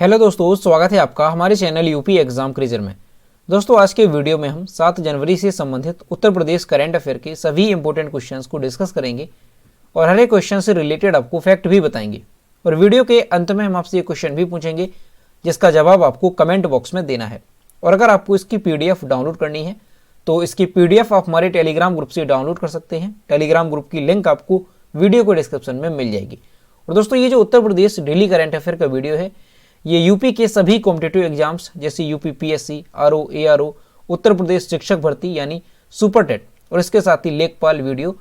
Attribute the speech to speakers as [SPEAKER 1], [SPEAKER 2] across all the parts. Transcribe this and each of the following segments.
[SPEAKER 1] Hello दोस्तों, स्वागत है आपका हमारे चैनल यूपी एग्जाम क्रेजर में। दोस्तों, आज के वीडियो में हम 7 जनवरी से संबंधित उत्तर प्रदेश करंट अफेयर के सभी इंपॉर्टेंट क्वेश्चंस को डिस्कस करेंगे और हर एक क्वेश्चन से रिलेटेड आपको फैक्ट भी बताएंगे। और वीडियो के अंत में हम आपसे ये क्वेश्चन भी पूछेंगे जिसका जवाब आपको कमेंट बॉक्स में देना है। और अगर आपको इसकी PDF डाउनलोड करनी है तो इसकी PDF आप हमारे टेलीग्राम ग्रुप से डाउनलोड कर सकते हैं। टेलीग्राम ग्रुप की लिंक आपको वीडियो को डिस्क्रिप्शन में मिल जाएगी। और दोस्तों, ये जो Uttar Pradesh daily current affair का वीडियो है ये यूपी के सभी कॉम्पिटिटिव एग्जाम्स जैसे UP PSC, RO, ARO, Uttar Pradesh शिक्षक भर्ती यानी सुपर टेट और इसके साथ ही लेखपाल वीडियो,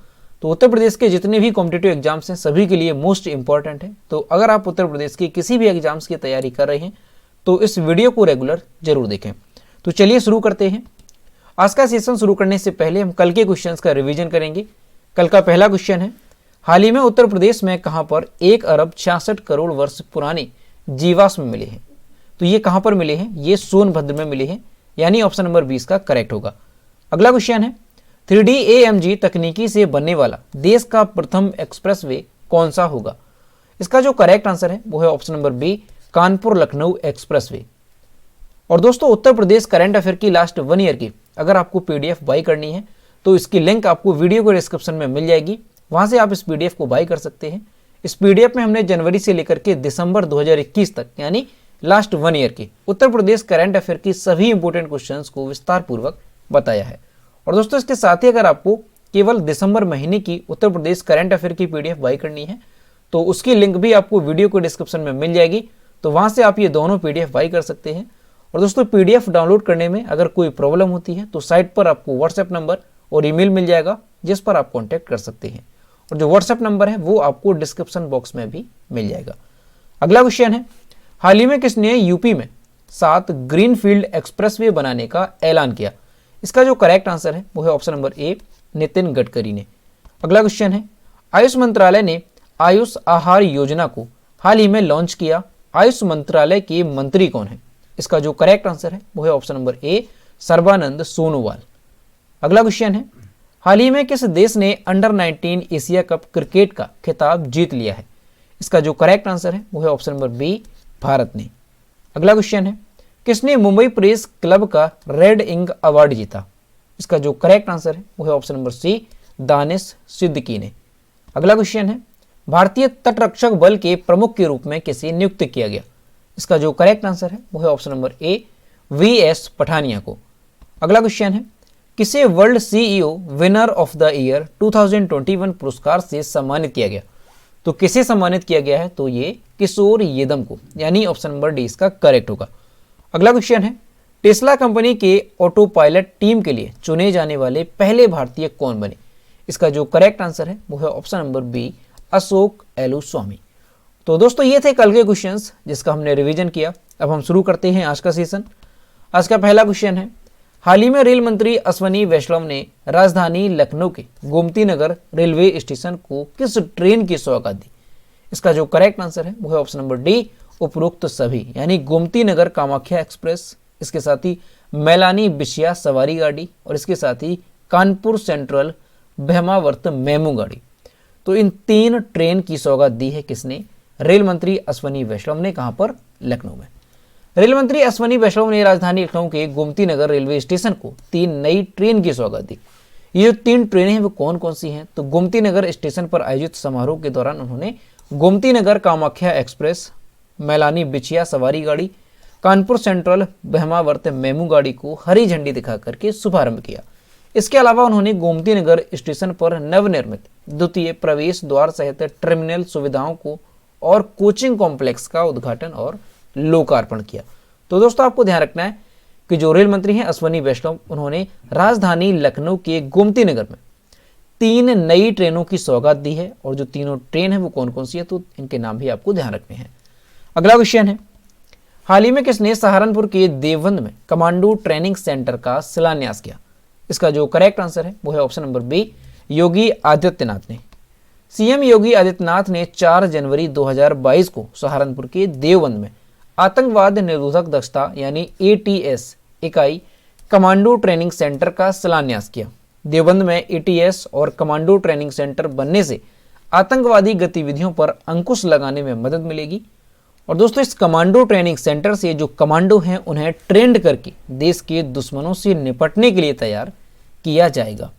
[SPEAKER 1] तो उत्तर प्रदेश के जितने भी कॉम्पिटिटिव एग्जाम्स हैं सभी के लिए मोस्ट इंपॉर्टेंट है। तो अगर आप उत्तर प्रदेश के किसी भी एग्जाम्स की तैयारी कर रहे हैं तो इस वीडियो को रेगुलर जरूर देखें। तो चलिए शुरू करते हैं। आज का सेशन शुरू करने से पहले हम कल के क्वेश्चंस का रिवीजन करेंगे। कल का पहला क्वेश्चन है, हाल ही में उत्तर प्रदेश में कहां पर 1 अरब 66 करोड़ वर्ष पुराने जीवाश्म मिले हैं? तो ये कहां पर मिले हैं? ये सोनभद्र में मिले हैं, यानी ऑप्शन नंबर 20 का करेक्ट होगा। अगला क्वेश्चन है, 3D AMG तकनीकी से बनने वाला देश का प्रथम एक्सप्रेसवे कौन सा होगा? इसका जो करेक्ट आंसर है वो है option number B, Kanpur Lucknow expressway. और दोस्तों, उत्तर प्रदेश करंट अफेयर की लास्ट 1 ईयर की अगर आपको PDF बाई करनी है तो इसकी लिंक आपको वीडियो के डिस्क्रिप्शन में मिल जाएगी, वहां से आप इस PDF को बाई कर सकते हैं। इस PDF में हमने जनवरी से लेकर के दिसंबर 2021 तक यानी लास्ट 1 ईयर की उत्तर प्रदेश करंट अफेयर की सभी इंपोर्टेंट क्वेश्चंस को विस्तार पूर्वक बताया है। और दोस्तों, इसके साथ ही अगर आपको केवल दिसंबर महीने की उत्तर प्रदेश करंट अफेयर की PDF बाई करनी है तो उसकी लिंक भी आपको वीडियो के डिस्क्रिप्शन में मिल जाएगी, तो वहां से आप ये दोनों PDF बाई कर सकते हैं। और दोस्तों, PDF डाउनलोड करने में अगर कोई प्रॉब्लम होती है तो साइट पर आपको व्हाट्सएप नंबर और ईमेल मिल जाएगा जिस पर आप कॉन्टैक्ट कर सकते हैं। और जो व्हाट्सएप नंबर है वो आपको डिस्क्रिप्शन बॉक्स में भी मिल जाएगा। अगला क्वेश्चन है, हाल ही में किसने यूपी में 7 ग्रीनफील्ड एक्सप्रेसवे बनाने का ऐलान किया? इसका जो करेक्ट आंसर है वो है option number A, Nitin Gadkari ने। अगला क्वेश्चन है, आयुष मंत्रालय ने आयुष आहार योजना को हाल ही में लॉन्च किया। आयुष मंत्रालय के मंत्री कौन है? इसका जो करेक्ट आंसर है वो है option number A, Sarbananda Sonowal. अगला क्वेश्चन है, हाल ही में किस देश ने अंडर 19 एशिया कप क्रिकेट का खिताब जीत लिया है? इसका जो करेक्ट आंसर है वो है ऑप्शन नंबर B, भारत ने। अगला क्वेश्चन है, किसने मुंबई प्रेस क्लब का रेड इंक अवार्ड जीता? इसका जो करेक्ट आंसर है वो है option number C, Danish Siddiqui ने। अगला क्वेश्चन है, भारतीय तटरक्षक बल के प्रमुख के रूप में किसे नियुक्त किया गया? इसका जो करेक्ट आंसर है वो है option number A, VS Pathania को। अगला क्वेश्चन है, किसे world CEO winner of the year 2021 पुरस्कार से सम्मानित किया गया? तो किसे सम्मानित किया गया है? तो ये किशोर येदम को, यानी ऑप्शन नंबर D इसका करेक्ट होगा। अगला क्वेश्चन है, टेस्ला कंपनी के ऑटो पायलट टीम के लिए चुने जाने वाले पहले भारतीय कौन बने? इसका जो करेक्ट आंसर है वो है ऑप्शन नंबर B, अशोक एलू स्वामी। तो दोस्तों, ये थे कल के क्वेश्चंस जिसका हमने रिवीजन किया। अब हम शुरू करते हैं आज का सेशन। आज का पहला क्वेश्चन है, हाल ही में रेल मंत्री अश्वनी वैष्णव ने राजधानी लखनऊ के गोमती नगर रेलवे स्टेशन को किस ट्रेन की सौगात दी? इसका जो करेक्ट आंसर है वो है ऑप्शन नंबर D, उपरोक्त सभी, यानी गोमती नगर कामाख्या एक्सप्रेस, इसके साथ ही मैलानी बिशिया सवारी गाड़ी और इसके साथ ही कानपुर सेंट्रल ब्रह्मावर्त मेमू गाड़ी। तो इन 3 ट्रेन की सौगात दी है किसने? रेल मंत्री अश्वनी वैष्णव ने। कहां पर? लखनऊ में। रेल मंत्री अश्वनी वैष्णव ने राजधानी लखनऊ के गोमती नगर रेलवे स्टेशन को 3 नई ट्रेन की सौगात दी। ये जो 3 ट्रेनें हैं वो कौन कौन सी हैं? तो गोमती नगर स्टेशन पर आयोजित समारोह के दौरान उन्होंने गोमती नगर कामाख्या एक्सप्रेस, मैलानी बिछिया सवारी गाड़ी, कानपुर सेंट्रल ब्रह्मावर्त मेमू गाड़ी को हरी झंडी दिखा करके शुभारंभ किया। इसके अलावा उन्होंने गोमती नगर स्टेशन पर नवनिर्मित द्वितीय प्रवेश द्वार सहित टर्मिनल सुविधाओं को और कोचिंग कॉम्प्लेक्स का उद्घाटन और लोकार्पण किया। तो दोस्तों, आपको ध्यान रखना है कि जो रेल मंत्री हैं अश्वनी वैष्णव, उन्होंने राजधानी लखनऊ के गोमती नगर में 3 नई ट्रेनों की सौगात दी है। और जो तीनों ट्रेन है वो कौन कौन सी है तो इनके नाम भी आपको ध्यान रखने हैं। अगला क्वेश्चन है, हाल ही में किसने सहारनपुर के देवबंद में कमांडो ट्रेनिंग सेंटर का शिलान्यास किया? इसका जो करेक्ट आंसर है वो है option number B, Yogi Adityanath ने। CM योगी आदित्यनाथ ने 4 जनवरी 2022 को सहारनपुर के देवबंद में आतंकवाद निरोधक दक्षता यानी ATS इकाई कमांडो ट्रेनिंग सेंटर का शिलान्यास किया। देवबंद में ATS और कमांडो ट्रेनिंग सेंटर बनने से आतंकवादी गतिविधियों पर अंकुश लगाने में मदद मिलेगी। और दोस्तों इस कमांडो ट्रेनिंग सेंटर से जो कमांडो हैं उन्हें ट्रेंड करके देश के दुश्मनों से निपटने के लिए तैयार किया जाएगा।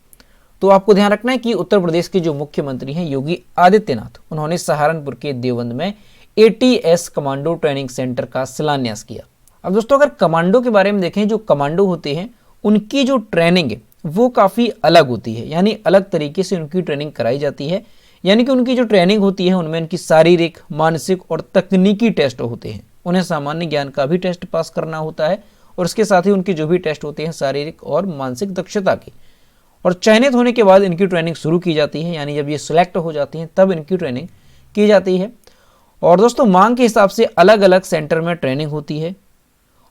[SPEAKER 1] तो आपको ध्यान रखना है कि उत्तर प्रदेश के जो मुख्यमंत्री हैं योगी आदित्यनाथ, उन्होंने सहारनपुर के देवबंद में ATS कमांडो ट्रेनिंग सेंटर का शिलान्यास किया। अब दोस्तों अगर कमांडो के बारे में देखें, जो कमांडो होते हैं उनकी जो ट्रेनिंग है वो काफ़ी अलग होती है, यानी अलग तरीके से उनकी ट्रेनिंग कराई जाती है। यानी कि उनकी जो ट्रेनिंग होती है उनमें उनकी शारीरिक, मानसिक और तकनीकी टेस्ट होते हैं। उन्हें सामान्य ज्ञान का भी टेस्ट पास करना होता है और इसके साथ ही उनके जो भी टेस्ट होते हैं शारीरिक और मानसिक दक्षता के, और चयनित होने के बाद इनकी ट्रेनिंग शुरू की जाती है। यानी जब ये सिलेक्ट हो जाती हैं तब इनकी ट्रेनिंग की जाती है। और दोस्तों मांग के हिसाब से अलग अलग सेंटर में ट्रेनिंग होती है।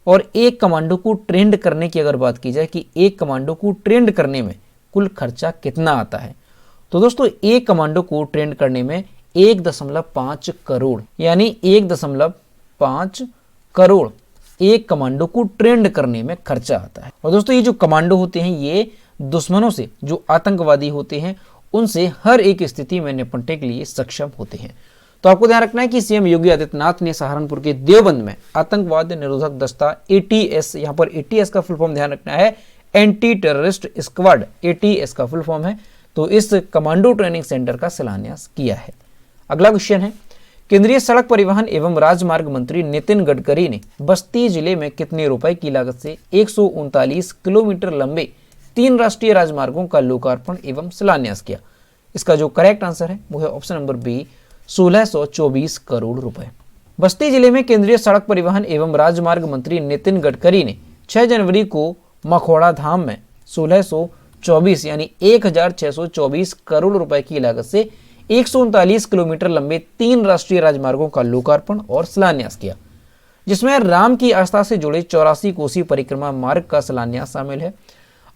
[SPEAKER 1] और एक कमांडो को ट्रेंड करने की अगर बात की जाए कि एक कमांडो को ट्रेंड करने में कुल खर्चा कितना आता है, तो दोस्तों एक कमांडो को ट्रेंड करने में 1.5 करोड़, यानी 1.5 करोड़ एक कमांडो को ट्रेंड करने में खर्चा आता है। और दोस्तों ये जो कमांडो होते हैं ये दुश्मनों से, जो आतंकवादी होते हैं उनसे हर एक स्थिति में निपटने के लिए सक्षम होते हैं। तो आपको ध्यान रखना है कि सीएम योगी आदित्यनाथ ने सहारनपुर के देवबंद में आतंकवाद निरोधक दस्ता ATS, यहाँ पर ATS का फुल फॉर्म ध्यान रखना है, एंटी टेररिस्ट स्क्वाड, ATS का फुल फॉर्म है। तो इस कमांडो ट्रेनिंग सेंटर का शिलान्यास किया है। अगला क्वेश्चन है, केंद्रीय सड़क परिवहन एवं राजमार्ग मंत्री नितिन गडकरी ने बस्ती जिले में कितने रुपए की लागत से 139 किलोमीटर लंबे 3 राष्ट्रीय राजमार्गों का लोकार्पण एवं शिलान्यास किया? इसका जो करेक्ट आंसर है वो है ऑप्शन नंबर बी, 1624 करोड़ रुपए। बस्ती जिले में केंद्रीय सड़क परिवहन एवं राजमार्ग मंत्री नितिन गडकरी ने 6 जनवरी को मखौड़ा धाम में 1624 यानी 1624 करोड़ रुपए की लागत से 139 किलोमीटर लंबे 3 राष्ट्रीय राजमार्गों का लोकार्पण और शिलान्यास किया, जिसमें राम की आस्था से जुड़े 84 कोसी परिक्रमा मार्ग का शिलान्यास शामिल है।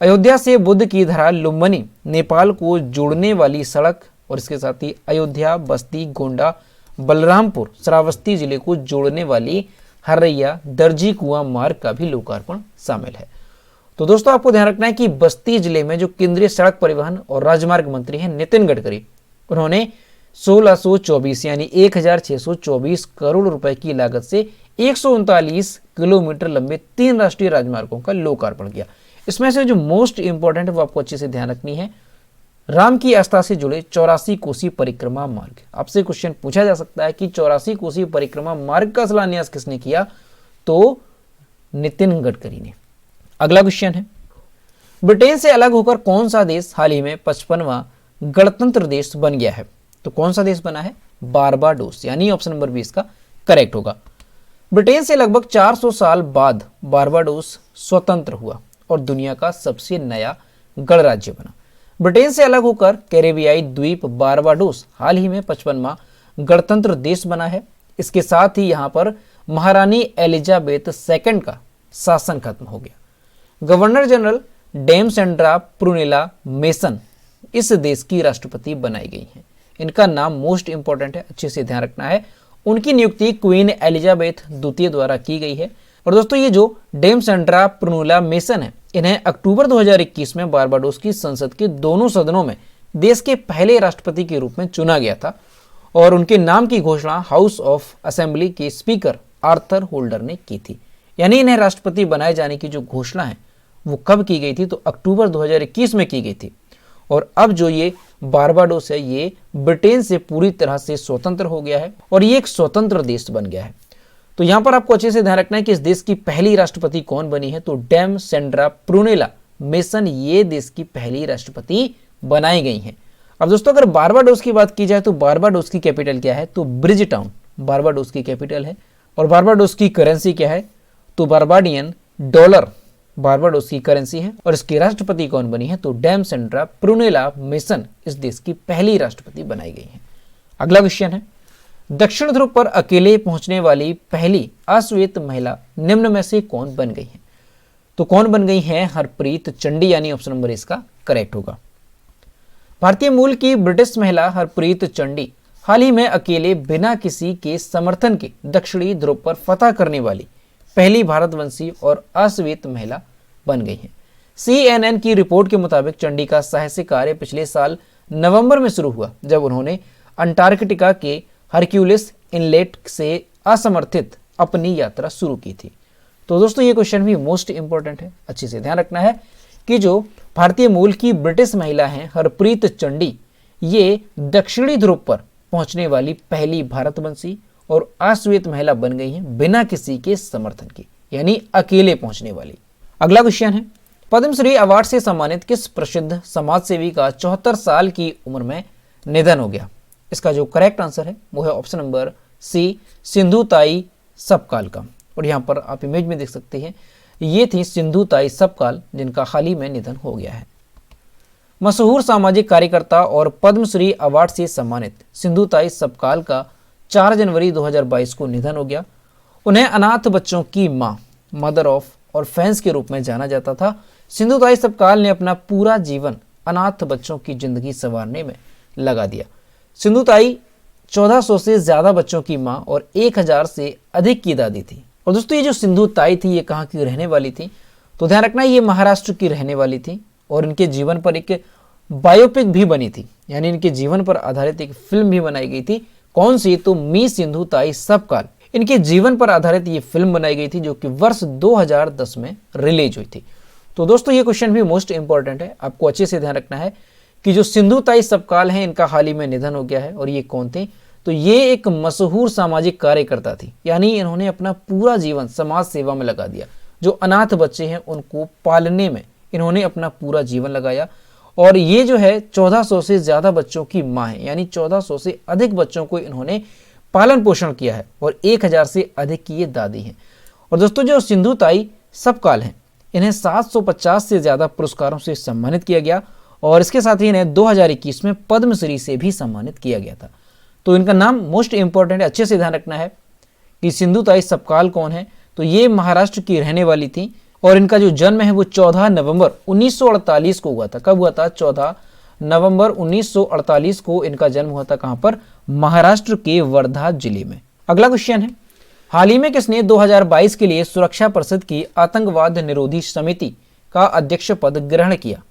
[SPEAKER 1] अयोध्या से बुद्ध की धरा लुम्बिनी नेपाल को जोड़ने वाली सड़क और इसके साथ ही अयोध्या, बस्ती, गोंडा, बलरामपुर, श्रावस्ती जिले को जोड़ने वाली हरैया दर्जी कुआं मार्ग का भी लोकार्पण शामिल है। तो दोस्तों आपको ध्यान रखना है कि बस्ती जिले में जो केंद्रीय सड़क परिवहन और राजमार्ग मंत्री हैं नितिन गडकरी, उन्होंने 1624 यानी 1624 करोड़ रुपए की लागत से 139 किलोमीटर लंबे 3 राष्ट्रीय राजमार्गों का लोकार्पण किया। इसमें से जो मोस्ट इंपॉर्टेंट है वो आपको अच्छे से ध्यान रखनी है, राम की आस्था से जुड़े 84 कोसी परिक्रमा मार्ग। आपसे क्वेश्चन पूछा जा सकता है कि 84 कोसी परिक्रमा मार्ग का शिलान्यास किसने किया? तो नितिन गडकरी ने। अगला क्वेश्चन है, ब्रिटेन से अलग होकर कौन सा देश हाल ही में 55वां गणतंत्र देश बन गया है? तो कौन सा देश बना है? बारबाडोस, यानी ऑप्शन नंबर 20 का करेक्ट होगा। ब्रिटेन से लगभग 400 साल बाद बारबाडोस स्वतंत्र हुआ और दुनिया का सबसे नया गणराज्य बना। ब्रिटेन से अलग होकर कैरेबियाई द्वीप बारबाडोस हाल ही में 55वां गणतंत्र देश बना है। इसके साथ ही यहाँ पर महारानी एलिजाबेथ II का शासन खत्म हो गया। गवर्नर जनरल डेमसेंड्रा प्रूनेला मेसन इस देश की राष्ट्रपति बनाई गई हैं। इनका नाम मोस्ट इंपॉर्टेंट है, अच्छे से ध्यान रखना है। उनकी नियुक्ति क्वीन एलिजाबेथ द्वितीय द्वारा की गई है। और दोस्तों ये जो डेमसेंड्रा प्रूनेला मेसन है, इन्हें अक्टूबर 2021 में बारबाडोस की संसद के दोनों सदनों में देश के पहले राष्ट्रपति के रूप में चुना गया था और उनके नाम की घोषणा हाउस ऑफ असेंबली के स्पीकर आर्थर होल्डर ने की थी। यानी इन्हें राष्ट्रपति बनाए जाने की जो घोषणा है वो कब की गई थी? तो अक्टूबर 2021 में की गई थी। और अब जो ये बारबाडोस है ये ब्रिटेन से पूरी तरह से स्वतंत्र हो गया है और ये एक स्वतंत्र देश बन गया है। तो यहाँ पर आपको अच्छे से ध्यान रखना है कि इस देश की पहली राष्ट्रपति कौन बनी है? तो डेमसेंड्रा प्रूनेला मेसन ये देश की पहली राष्ट्रपति बनाई गई हैं। अब दोस्तों अगर बारबाडोस की बात की जाए तो बारबाडोस की कैपिटल क्या है? तो ब्रिज टाउन बारबाडोस की कैपिटल है। और बारबाडोस की करेंसी क्या है? तो बारबाडियन डॉलर बारबाडोस की करेंसी है। और इसकी राष्ट्रपति कौन बनी है? तो डेमसेंड्रा प्रूनेला मेसन इस देश की पहली राष्ट्रपति बनाई गई है। अगला क्वेश्चन है, दक्षिण ध्रुव पर अकेले पहुंचने वाली पहली अश्वेत महिला निम्न में से कौन बन गई है? तो कौन बन गई है? हरप्रीत चंडी, यानी ऑप्शन नंबर इसका करेक्ट होगा। भारतीय मूल की ब्रिटिश महिला हरप्रीत चंडी हाल ही में अकेले बिना किसी के समर्थन के दक्षिणी ध्रुव पर फतह करने वाली पहली भारतवंशी और अश्वेत महिला बन गई है। CNN की रिपोर्ट के मुताबिक चंडी का साहसिक कार्य पिछले साल नवंबर में शुरू हुआ जब उन्होंने अंटार्कटिका के हरक्यूलिस इनलेट से असमर्थित अपनी यात्रा शुरू की थी। तो दोस्तों ये क्वेश्चन भी मोस्ट इंपॉर्टेंट है, अच्छे से ध्यान रखना है कि जो भारतीय मूल की ब्रिटिश महिला हैं हरप्रीत चंडी, ये दक्षिणी ध्रुव पर पहुंचने वाली पहली भारतवंशी और अश्वेत महिला बन गई हैं बिना किसी के समर्थन के, यानी अकेले पहुंचने वाली। अगला क्वेश्चन है, पद्मश्री अवार्ड से सम्मानित किस प्रसिद्ध समाजसेवी का 74 साल की उम्र में निधन हो गया? इसका जो करेक्ट आंसर है वो है option number C, Sindhutai Sapkal का। और यहाँ पर आप इमेज में देख सकते हैं, ये थी सिंधुताई सपकाल जिनका हाल ही में निधन हो गया है। मशहूर सामाजिक कार्यकर्ता और पद्मश्री अवार्ड से सम्मानित सिंधुताई सपकाल का 4 जनवरी 2022 को निधन हो गया। उन्हें अनाथ बच्चों की मां, मदर ऑफ ऑर्फेन्स के रूप में जाना जाता था। सिंधुताई सपकाल ने अपना पूरा जीवन अनाथ बच्चों की जिंदगी संवारने में लगा दिया। सिंधुताई 1400 से ज्यादा बच्चों की मां और 1000 से अधिक की दादी थी। और दोस्तों ये जो सिंधुताई थी ये कहाँ की रहने वाली थी? तो ध्यान रखना ये महाराष्ट्र की रहने वाली थी और इनके जीवन पर एक बायोपिक भी बनी थी, यानी इनके जीवन पर आधारित एक फिल्म भी बनाई गई थी। कौन सी? तो मी सिंधुताई सपकाल, इनके जीवन पर आधारित ये फिल्म बनाई गई थी जो कि वर्ष 2010 में रिलीज हुई थी। तो दोस्तों ये क्वेश्चन भी मोस्ट इंपॉर्टेंट है, आपको अच्छे से ध्यान रखना है कि जो सिंधुताई सपकाल हैं इनका हाल ही में निधन हो गया है। और ये कौन थे? तो ये एक मशहूर सामाजिक कार्यकर्ता थी, यानी इन्होंने अपना पूरा जीवन समाज सेवा में लगा दिया। जो अनाथ बच्चे हैं उनको पालने में इन्होंने अपना पूरा जीवन लगाया। और ये जो है 1400 से ज्यादा बच्चों की मां है, यानी 1400 से अधिक बच्चों को इन्होंने पालन पोषण किया है और 1000 से अधिक की ये दादी हैं। और दोस्तों जो सिंधुताई सपकाल हैं इन्हें 750 से ज्यादा पुरस्कारों से सम्मानित किया गया और इसके साथ ही इन्हें 2021 में पद्मश्री से भी सम्मानित किया गया था। तो इनका नाम मोस्ट इंपॉर्टेंट है, अच्छे से ध्यान रखना है कि सिंधुताई सपकाल कौन है। तो ये महाराष्ट्र की रहने वाली थी और इनका जो जन्म है वो 14 नवंबर 1948 को हुआ था। कब हुआ था? 14 नवंबर 1948 को इनका जन्म हुआ था। कहां पर? महाराष्ट्र के वर्धा जिले में। अगला क्वेश्चन है, हाल ही में किसने 2022 के लिए सुरक्षा परिषद की आतंकवाद निरोधी समिति का अध्यक्ष पद ग्रहण किया?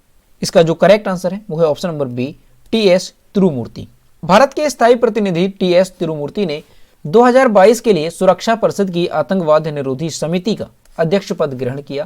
[SPEAKER 1] इसका जो करेक्ट आंसर है वो है option number B, TS. Tirumurti. Bharat के स्थायी प्रतिनिधि टी.एस. तिरुमूर्ति ने 2022 के लिए सुरक्षा परिषद की आतंकवाद निरोधी समिति का अध्यक्ष पद ग्रहण किया।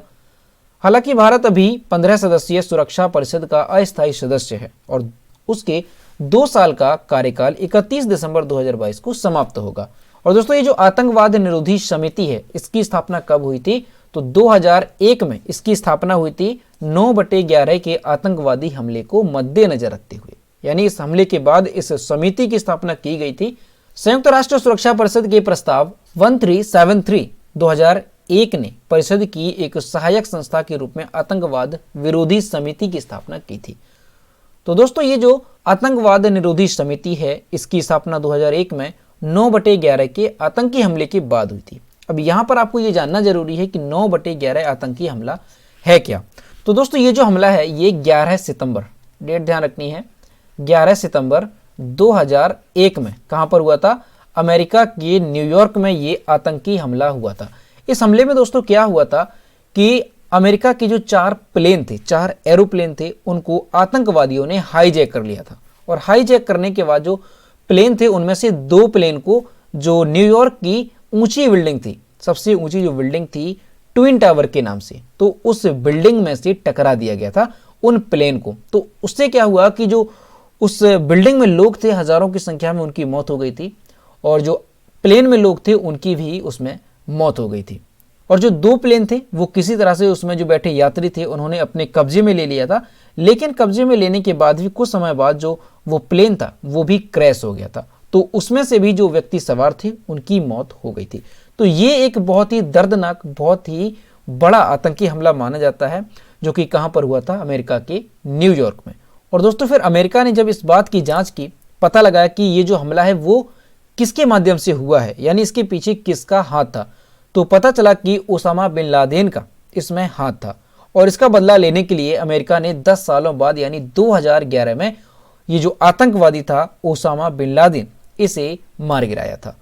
[SPEAKER 1] हालांकि भारत अभी 15 सदस्यीय सुरक्षा परिषद का अस्थायी सदस्य है और उसके 2 साल का कार्यकाल 31 दिसंबर 2022 को समाप्त होगा। और दोस्तों ये जो आतंकवाद निरोधी समिति है इसकी स्थापना कब हुई थी? तो 2001 में इसकी स्थापना हुई थी 9/11 के आतंकवादी हमले को मद्देनजर रखते हुए, यानी इस हमले के बाद इस समिति की स्थापना की गई थी। संयुक्त राष्ट्र सुरक्षा परिषद के प्रस्ताव 1373 2001 ने परिषद की एक सहायक संस्था के रूप में आतंकवाद विरोधी समिति की स्थापना की थी। तो दोस्तों ये जो आतंकवाद निरोधी समिति है इसकी स्थापना 2001 में 9/11 के आतंकी हमले के बाद हुई थी। अब यहाँ पर आपको ये जानना जरूरी है कि 9/11 आतंकी हमला है क्या। तो दोस्तों ये जो हमला है ये 11 सितंबर, डेट ध्यान रखनी है, 11 सितंबर 2001 में कहां पर हुआ था? अमेरिका के न्यूयॉर्क में ये आतंकी हमला हुआ था। इस हमले में दोस्तों क्या हुआ था कि अमेरिका के जो 4 प्लेन थे, 4 एरोप्लेन थे, उनको आतंकवादियों ने हाईजैक कर लिया था। और हाईजैक करने के बाद जो प्लेन थे उनमें से 2 प्लेन को जो न्यूयॉर्क की ऊंची बिल्डिंग थी, सबसे ऊंची जो बिल्डिंग थी ट्विन टावर के नाम से, तो उस बिल्डिंग में से टकरा दिया गया था उन प्लेन को। तो उससे क्या हुआ कि जो उस बिल्डिंग में लोग थे हजारों की संख्या में उनकी मौत हो गई थी और जो प्लेन में लोग थे उनकी भी उसमें मौत हो गई थी। और जो 2 प्लेन थे वो किसी तरह से उसमें जो बैठे यात्री थे उन्होंने अपने कब्जे में ले लिया था, लेकिन कब्जे में लेने के बाद भी कुछ समय बाद जो वो प्लेन था वो भी क्रैश हो गया था। तो उसमें से भी जो व्यक्ति सवार थे उनकी मौत हो गई थी। तो ये एक बहुत ही दर्दनाक, बहुत ही बड़ा आतंकी हमला माना जाता है जो कि कहां पर हुआ था? अमेरिका के न्यूयॉर्क में। और दोस्तों फिर अमेरिका ने जब इस बात की जांच की, पता लगाया कि ये जो हमला है वो किसके माध्यम से हुआ है, यानी इसके पीछे किसका हाथ था, तो पता चला कि ओसामा बिन लादेन का इसमें हाथ था। और इसका बदला लेने के लिए अमेरिका ने 10 सालों बाद यानी 2011 में ये जो आतंकवादी था ओसामा बिन लादेन, इसे मार गिराया था।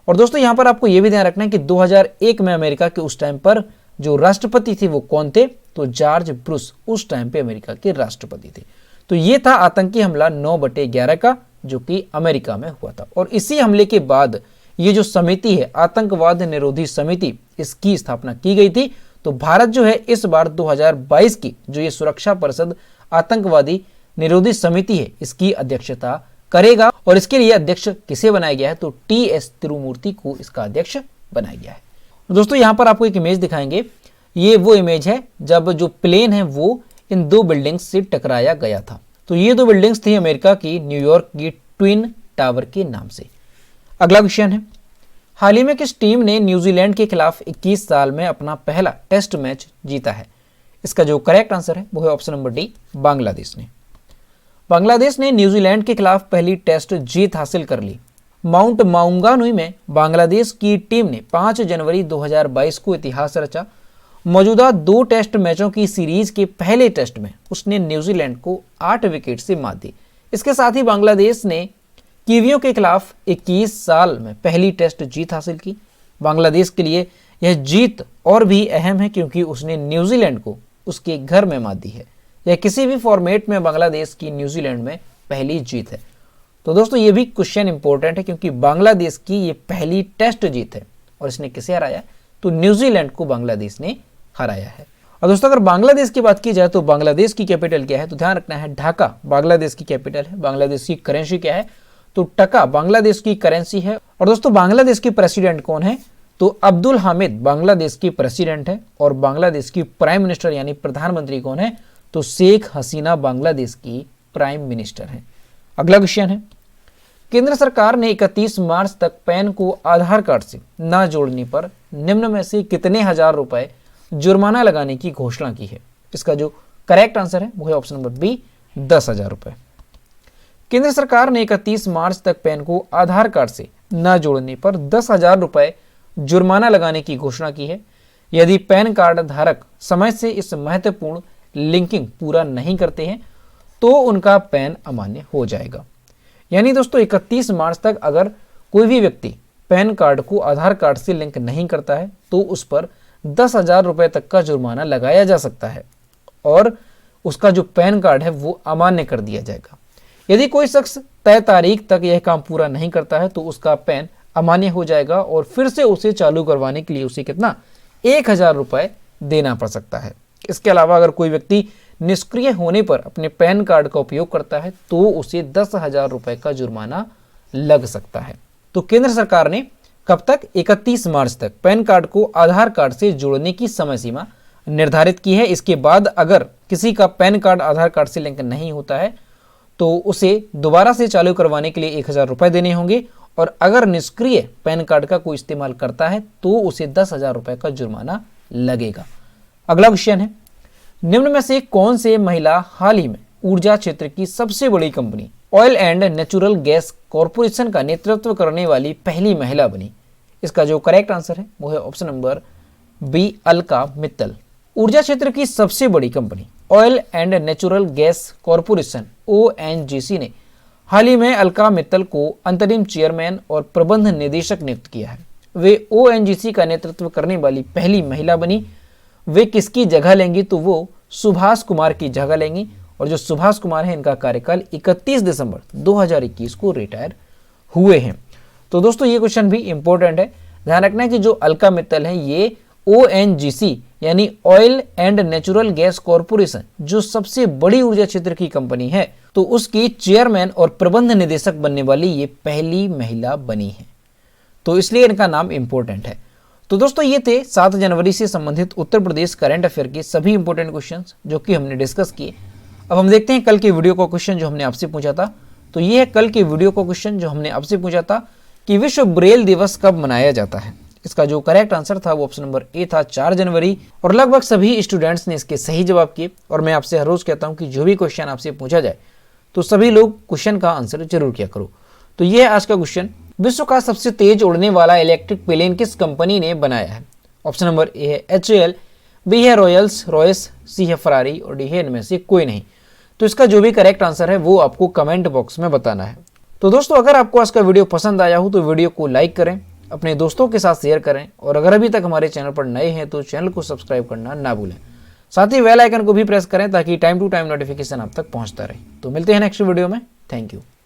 [SPEAKER 1] और दोस्तों यहाँ पर आपको यह भी ध्यान रखना है कि 2001 में अमेरिका के उस टाइम पर जो राष्ट्रपति थे वो कौन थे? तो जॉर्ज बुश उस टाइम पे अमेरिका के राष्ट्रपति थे। तो ये था आतंकी हमला 9/11 का जो कि अमेरिका में हुआ था। और इसी हमले के बाद ये जो समिति है आतंकवाद निरोधी समिति, इसकी स्थापना की गई थी। तो भारत जो है इस बार 2022 की जो ये सुरक्षा परिषद आतंकवादी निरोधी समिति है इसकी अध्यक्षता करेगा। और इसके लिए अध्यक्ष किसे बनाया गया है, तो टी.एस. तिरुमूर्ति को इसका अध्यक्ष बनाया गया है। दोस्तों यहाँ पर आपको एक इमेज दिखाएंगे, ये वो इमेज है जब जो प्लेन है वो इन दो बिल्डिंग्स से टकराया गया था। तो ये दो बिल्डिंग्स थी अमेरिका की न्यूयॉर्क की ट्विन टावर के नाम से। अगला क्वेश्चन है, हाल ही में किस टीम ने न्यूजीलैंड के खिलाफ 21 साल में अपना पहला टेस्ट मैच जीता है? इसका जो करेक्ट आंसर है वो है ऑप्शन नंबर डी, बांग्लादेश ने। बांग्लादेश ने न्यूजीलैंड के खिलाफ पहली टेस्ट जीत हासिल कर ली। माउंट माउंगानुई में बांग्लादेश की टीम ने 5 जनवरी 2022 को इतिहास रचा। मौजूदा 2 टेस्ट मैचों की सीरीज के पहले टेस्ट में उसने न्यूजीलैंड को 8 विकेट से मात दी। इसके साथ ही बांग्लादेश ने कीवियों के खिलाफ 21 साल में पहली टेस्ट जीत हासिल की। बांग्लादेश के लिए यह जीत और भी अहम है क्योंकि उसने न्यूजीलैंड को उसके घर में मात दी है। यह किसी भी फॉर्मेट में बांग्लादेश की न्यूजीलैंड में पहली जीत है। तो दोस्तों ये भी क्वेश्चन इंपॉर्टेंट है क्योंकि बांग्लादेश की ये पहली टेस्ट जीत है और इसने किसे हराया, तो न्यूजीलैंड को बांग्लादेश ने हराया है। और दोस्तों अगर बांग्लादेश की बात की जाए तो बांग्लादेश की कैपिटल क्या है, तो ध्यान रखना है ढाका बांग्लादेश की कैपिटल है। बांग्लादेश की करेंसी क्या है, तो टका बांग्लादेश की करेंसी है। और दोस्तों बांग्लादेश के प्रेसिडेंट कौन है, तो अब्दुल हामिद बांग्लादेश की प्रेसिडेंट है। और बांग्लादेश की प्राइम मिनिस्टर यानी प्रधानमंत्री कौन है, तो शेख हसीना बांग्लादेश की प्राइम मिनिस्टर है। अगला क्वेश्चन है, केंद्र सरकार ने 31 मार्च तक पैन को आधार कार्ड से न जोड़ने पर निम्न में से कितने हजार रुपए जुर्माना लगाने की घोषणा की है? इसका जो करेक्ट आंसर है वो है ऑप्शन नंबर बी, 10,000 रुपए। केंद्र सरकार ने 31 मार्च तक पैन को आधार कार्ड से न जोड़ने पर 10,000 रुपए जुर्माना लगाने की घोषणा की है। यदि पैन कार्ड धारक समय से इस महत्वपूर्ण लिंकिंग पूरा नहीं करते हैं तो उनका पैन अमान्य हो जाएगा। यानी दोस्तों 31 मार्च तक अगर कोई भी व्यक्ति पैन कार्ड को आधार कार्ड से लिंक नहीं करता है तो उस पर 10,000 रुपए तक का जुर्माना लगाया जा सकता है और उसका जो पैन कार्ड है वो अमान्य कर दिया जाएगा। यदि कोई शख्स तय तारीख तक यह काम पूरा नहीं करता है तो उसका पैन अमान्य हो जाएगा और फिर से उसे चालू करवाने के लिए उसे कितना 1,000 रुपए देना पड़ सकता है। इसके अलावा अगर कोई व्यक्ति निष्क्रिय होने पर अपने पैन कार्ड का उपयोग करता है तो उसे 10,000 रुपए का जुर्माना लग सकता है। तो केंद्र सरकार ने कब तक 31 मार्च तक पैन कार्ड को आधार कार्ड से जोड़ने की समय सीमा निर्धारित की है। इसके बाद अगर किसी का पैन कार्ड आधार कार्ड से लिंक नहीं होता है तो उसे दोबारा से चालू करवाने के लिए 1,000 रुपए देने होंगे और अगर निष्क्रिय पैन कार्ड का कोई इस्तेमाल करता है तो उसे 10,000 रुपए का जुर्माना लगेगा। अगला क्वेश्चन है, निम्न में से कौन से महिला हाल ही में ऊर्जा क्षेत्र की सबसे बड़ी company oil and natural gas corporation का नेतृत्व करने वाली पहली महिला बनी? इसका जो करेक्ट आंसर है वो है option number B, Alka Mittal. ऊर्जा क्षेत्र की सबसे बड़ी company oil and natural gas corporation ONGC ने हाल ही में अलका मित्तल को अंतरिम चेयरमैन और प्रबंध निदेशक नियुक्त किया है। वे ONGC का नेतृत्व करने वाली पहली महिला बनी। वे किसकी जगह लेंगी, तो वो सुभाष कुमार की जगह लेंगी और जो सुभाष कुमार है इनका कार्यकाल 31 दिसंबर 2021 को रिटायर हुए हैं। तो दोस्तों ये क्वेश्चन भी इंपॉर्टेंट है, ध्यान रखना है कि जो अलका मित्तल है ये ONGC यानी oil and natural gas corporation जो सबसे बड़ी ऊर्जा क्षेत्र की कंपनी है तो उसकी चेयरमैन और प्रबंध निदेशक बनने वाली ये पहली महिला बनी है, तो इसलिए इनका नाम इंपॉर्टेंट है। तो दोस्तों ये थे 7 जनवरी से संबंधित उत्तर प्रदेश करंट अफेयर के सभी इंपॉर्टेंट क्वेश्चंस जो कि हमने डिस्कस किए। अब हम देखते हैं कल के वीडियो का क्वेश्चन जो हमने आपसे पूछा था। तो ये है कल के वीडियो का क्वेश्चन जो हमने आपसे पूछा था कि विश्व ब्रेल दिवस कब मनाया जाता है। इसका जो करेक्ट आंसर था वो ऑप्शन नंबर ए था 4 जनवरी और लगभग सभी स्टूडेंट्स ने इसके सही जवाब किए। और मैं आपसे हर रोज कहता हूँ कि जो भी क्वेश्चन आपसे पूछा जाए तो सभी लोग क्वेश्चन का आंसर जरूर किया करो। तो ये है आज का क्वेश्चन, विश्व का सबसे तेज उड़ने वाला इलेक्ट्रिक प्लेन किस कंपनी ने बनाया है? ऑप्शन नंबर ए है HAL, बी है रॉयल्स रॉयस, सी है फरारी और डी है इनमें से कोई नहीं। तो इसका जो भी करेक्ट आंसर है वो आपको कमेंट बॉक्स में बताना है। तो दोस्तों अगर आपको आज का वीडियो पसंद आया हो तो वीडियो को लाइक करें, अपने दोस्तों के साथ शेयर करें और अगर अभी तक हमारे चैनल पर नए हैं तो चैनल को सब्सक्राइब करना ना भूलें। साथ ही बेल आइकन को भी प्रेस करें ताकि टाइम टू टाइम नोटिफिकेशन आप तक पहुंचता रहे। तो मिलते हैं नेक्स्ट वीडियो में। Thank you.